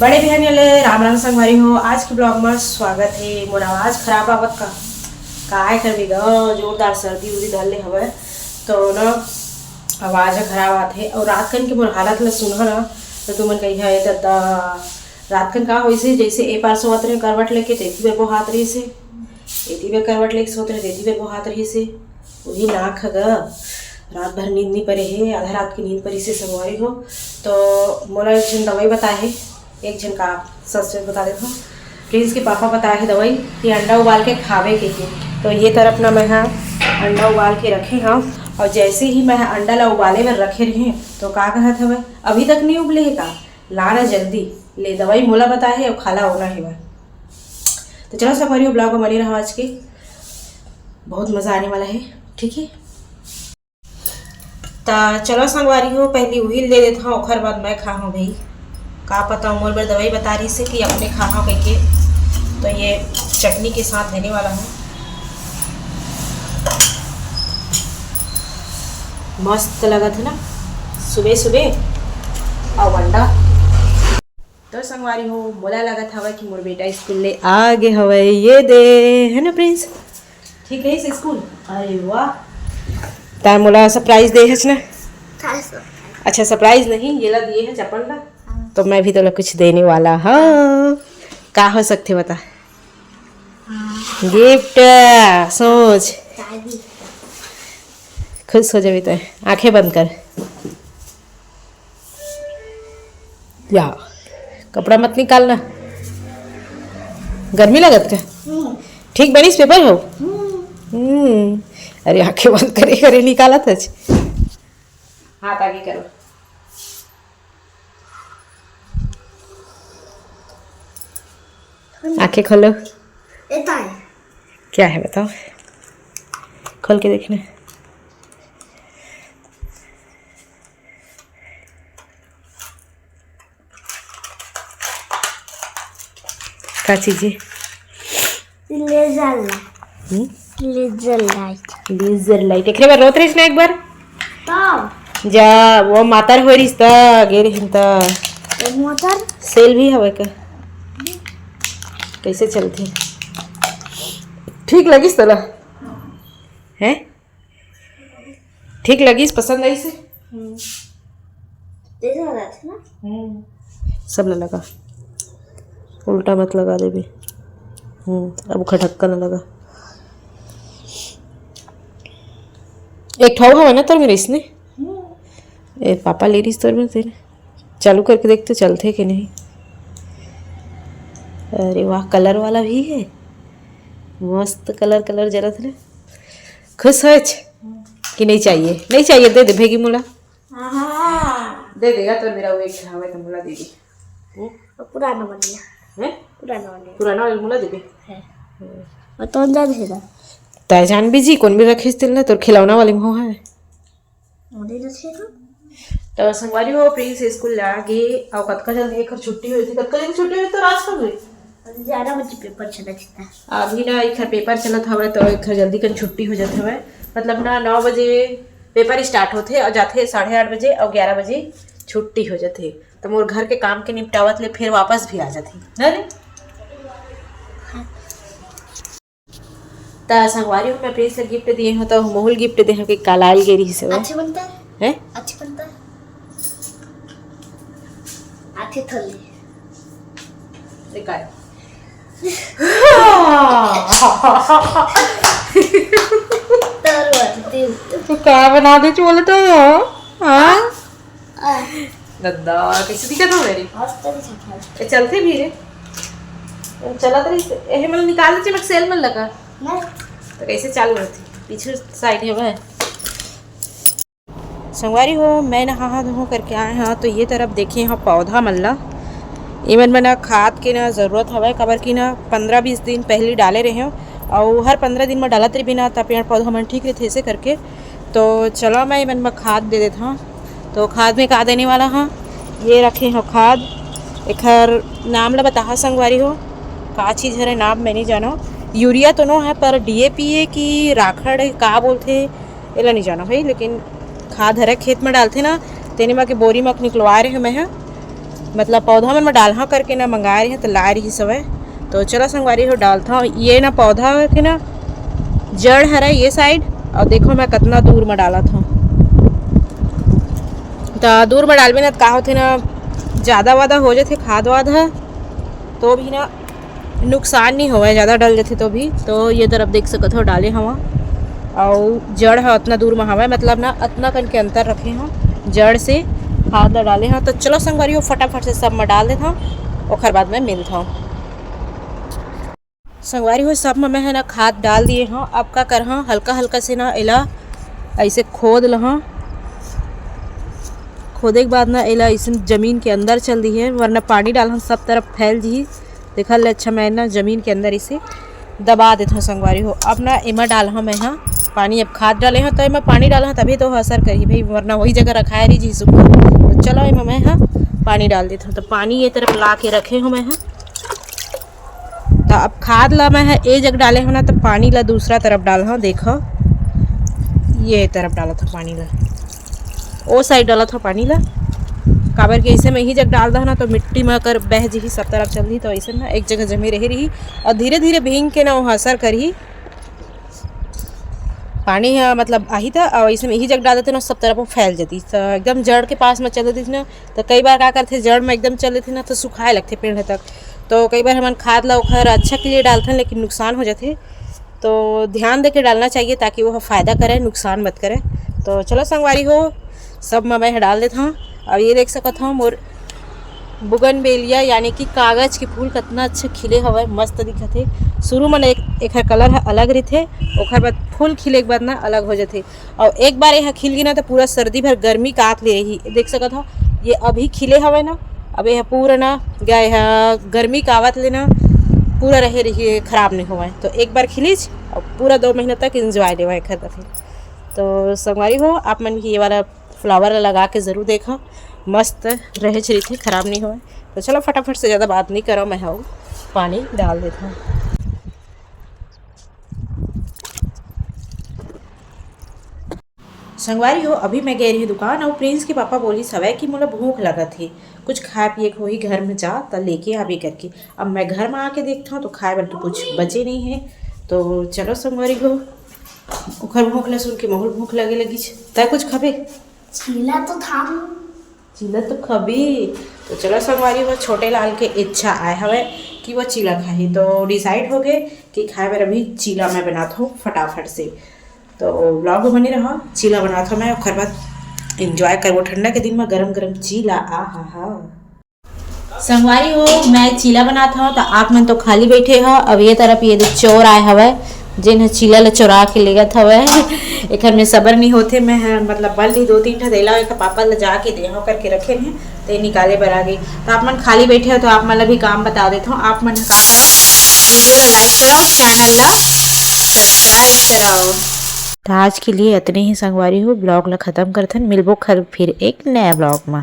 बड़े बहन राम राम संगवारी हो। आज के ब्लॉग में स्वागत है। मोर आवाज़ खराब आवत का है कर जोरदार सर्दी उर्दी डाल ले हवे तो ना आवाज़ खराब आते। और रात कन के मोर हालत ल सुना ना तो तुमन कही है दादा रात कन का होइसे जैसे ए पार सोत रहे करवट लेके तेती बेर हाथ रही से एती बेर करवट लेके सोत रहे तेती बेर हाथ रही से वही नाक हग रात भर नींद नहीं पड़े है। आधा रात की नींद पड़ी से संगवारी हो तो मोला एक जन दवाई बताए है। एक जन का सच बता देता हूँ। प्रिंस के पापा बताए है दवाई कि अंडा उबाल के खावे के तो ये तरफ ना मैं अंडा उबाल के रखे हाँ। और जैसे ही मैं अंडा ला उबाले में रखे रहे तो का कहत हवे अभी तक नहीं उबले है का लाना जल्दी ले दवाई मोला बताए है और खाला होना है। तो चलो सफारी हो ब्लॉग में बनी रहा आज के बहुत मज़ा आने वाला है। ठीक है तो चलो संगवारी हो पहली वही दे देता हूँ और बाद मैं खा हूँ भाई का पता मोर बार दवाई बता रही से कि अपने खा हाँ कह के तो ये चटनी के साथ देने वाला हूँ। मस्त लगा था ना सुबह सुबह और अंडा तो संगवारी हो मोला लगा था कि मोर बेटा स्कूल ले आ गए हवे ये दे है ना प्रिंस ठीक है इस स्कूल। अरे वाह तार मोला सरप्राइज दे है ना। अच्छा सरप्राइज नहीं ये ला दिए है चप्पल ला तो मैं भी तो ला कुछ देने वाला हाँ। का हो सकते बता गिफ्ट सोच खुश हो जाए तो आंखें बंद कर या कपड़ा मत निकालना गर्मी लगत क्या ठीक बनी पेपर हो। अरे आंखें बंद करे करे निकाला था हाथ आगे करो। आंखें खोलो क्या है बताओ खोल के देखना क्या चीज है लेजर लाइट एक बार रोत रही ना एक बार जा वो मातर हो रही गे रही मोटर सेल भी हवे का कैसे चलती ठीक लगी तला है ठीक लगी पसंद आई से सब न लगा उल्टा मत लगा दे भी अब खटक्का न लगा एक ठाव हवा ना तोर मेरे इसने ए पापा ले रही तोर में तेरे चालू करके देखते चलते कि नहीं। अरे वाह कलर वाला भी है मस्त कलर कलर जरा थे खुश हो कि नहीं चाहिए नहीं चाहिए दे दे भेगी मुला दे देगा तो मेरा वो एक हवा तो मुला दे दी पुराना बन गया है पुराना वाला मुला दे दे तो जा तय जान भी जी कौन भी रखे तिल ना तो खिलौना वाले में हो है तो संगवारी हो प्रिंस स्कूल ला गए और कतका जल्दी एक छुट्टी हुई थी कतका जल्दी छुट्टी हुई तो रात कब हुई 11 बजे पेपर चला था अभी ना एक पेपर चलत हवे तो एक जल्दी कर छुट्टी हो जाते हवे मतलब ना 9 बजे पेपर स्टार्ट होते और जाते 8:30 बजे और 11 बजे छुट्टी हो जाते तो मोर घर के काम के निपटावत ले फिर वापस भी आ जाती ना रे ता संगवारी में प्रिंस से गिफ्ट दिए हो तो मोहुल गिफ्ट दे के कालाल गेरी से अच्छे बनता है अच्छे बनता है आथे थली निकाल तो क्या बना दे चोल तो हाँ दादा कैसे दिखा था मेरी चलते भी रे चला तो ये मतलब निकाल दे चमक सेल में लगा तो कैसे चालू रहती पीछे साइड है वह संगवारी हो मैं नहा धो करके आए हाँ तो ये तरफ देखिए हाँ पौधा मल्ला इवन में ना खाद के ना ज़रूरत हवा कबर की ना 15-20 दिन पहले डाले रहे हो और हर 15 दिन में डालत रही बिना तब पेड़ पौधा मन ठीक रहते ऐसे करके तो चलो मैं इवन में खाद दे देता हूँ। तो खाद में का देने वाला हाँ ये रखे हो खाद एक नाम ला बता संगवारी हो का चीज़ है नाम मैं नहीं जाना यूरिया तो नो है पर DAP है कि राखड़ का बोलते ये नहीं जाना भाई लेकिन खाद हरे खेत में डालते ना तेने में के बोरी में निकलवा रहे हैं मैं मतलब पौधा मन में डालहा करके ना मंगाए रही तो ला रही सवय। तो चलो संगवारी हो डालता हूँ। ये ना पौधा के ना जड़ हरा ये साइड, और देखो मैं कितना दूर में डाला था। तो दूर में डालबे ना का होते ना ज़्यादा वादा हो जाते खाद वाद है तो भी ना नुकसान नहीं होगा, ज़्यादा डाल जाते तो भी। तो ये तरफ देख सकते हो डाले हवा, और जड़ है उतना दूर में हवा, मतलब ना इतना कन के अंतर रखे हैं जड़ से खाद डाले हैं। तो चलो संगवारी हो फटाफट से सब में डाल देता हूँ, और बाद में मिलता हूँ। संगवारी हो सब में मैं है ना खाद डाल दिए हूँ। अब का कर हाँ हल्का हल्का से ना इला ऐसे खोद लहा, खोदे के बाद ना इला ऐसे ज़मीन के अंदर चल दी है, वरना पानी डाल सब तरफ फैल जी। देखा ले अच्छा मैं ना ज़मीन के अंदर इसे दबा देता हूँ संगवारी हो। अब ना इमा डाल हाँ मैं हाँ पानी, अब खाद डाले हैं तो इमा पानी डाला तभी तो असर करी भाई, वरना वही जगह रखा है जी सुखा। तो चलो इमा मैं हाँ पानी डाल देता हूँ। तो पानी ये तरफ ला के रखे हूँ मैं हाँ। तो अब खाद ला मैं है एक जगह डाले हो ना, तो पानी ला दूसरा तरफ डाल हाँ। देखो ये तरफ डाला था पानी ला, ओ साइड डाला था पानी ला, काबर के ऐसे में ही जग डाल दा ना तो मिट्टी में कर बह जी सब तरफ चल रही। तो ऐसे ना एक जगह जमी रही और धीरे धीरे भींग के ना वो असर करी पानी है, मतलब आही था। और ऐसे में ही जग डाल देते ना सब तरफ वो फैल जाती। तो एकदम जड़ के पास में चल देती थी ना, तो कई बार क्या करते जड़ में एकदम चल देती ना तो सुखाए लगते पेड़ तक। तो कई बार हम खाद ला उखर अच्छा के लिए डालते हैं लेकिन नुकसान हो जाते, तो ध्यान दे के डालना चाहिए ताकि वो फ़ायदा करे नुकसान मत करे। तो चलो संगवारी हो सब मैं डाल देता हूँ। अब ये देख सकता हूँ मोर बुगनवेलिया यानी कि कागज़ के फूल कितना अच्छा खिले हवे, मस्त दिखत है। शुरू में एक कलर है अलग रहते, ओकर बाद फूल खिले के बाद ना अलग हो जाते। और एक बार यह खिल गई ना तो पूरा सर्दी भर गर्मी काट ले रही। देख सकत हो ये अभी खिले हवे ना, अब यह पूरा ना गए है गर्मी कावत लेना पूरा रहे रही ख़राब नहीं हुआ है। तो एक बार खिलीज और पूरा 2 महीने तक इंजॉय लेवा है खरीदा फिर। तो संगवारी हो आप मन की ये वाला फ्लावर लगा के ज़रूर देखो, मस्त रहे चरी थे ख़राब नहीं हुए। तो चलो फटाफट से ज़्यादा बात नहीं करो, मैं हूँ पानी डाल देता हूँ। संगवारी हो अभी मैं गई रही दुकान और प्रिंस के पापा बोली सवै कि मोला भूख लगा थी, कुछ खाए पिए को ही घर में जा तो लेके आवे करके। अब मैं घर में आके देखता हूँ तो खाए बन तो कुछ बचे नहीं है। तो चलो संगवारी हो उखर भूख ला सुन के महल भूख लगे लगी तय कुछ खबे चीला तो था, चीला तो खबी। तो चलो संगवारी हो छोटे लाल के इच्छा आए हवे कि वो चीला खाए, तो डिसाइड हो गए कि खाए बार अभी चीला मैं बनाता हूँ फटाफट से। तो व्लॉग बनी रहा, चीला बनाता हूँ मैं और बाद इंजॉय कर वो ठंडा के दिन में गरम गरम चीला। आ हा संगवारी हो मैं चीला बनाता हूँ तो आप मन तो खाली बैठे हो। अब ये तरफ ये चोर आए हवे जिन चीला ला चुरा के ले गत हवे। एक में सबर नहीं होते, मैं मतलब बल ली 2-3 ठा देला एक पापा ला जाके दे करके रखे हैं तो निकाले बर आ गई। तो आप मन खाली बैठे हो तो आप मन भी काम बता देता हूँ। आप मन का करो वीडियो ला लाइक करो, चैनल ला सब्सक्राइब कराओ। तो आज के लिए इतने ही संगवारी हो, ब्लॉग ला ख़त्म करथन, मिलबो फिर एक नया ब्लॉग में।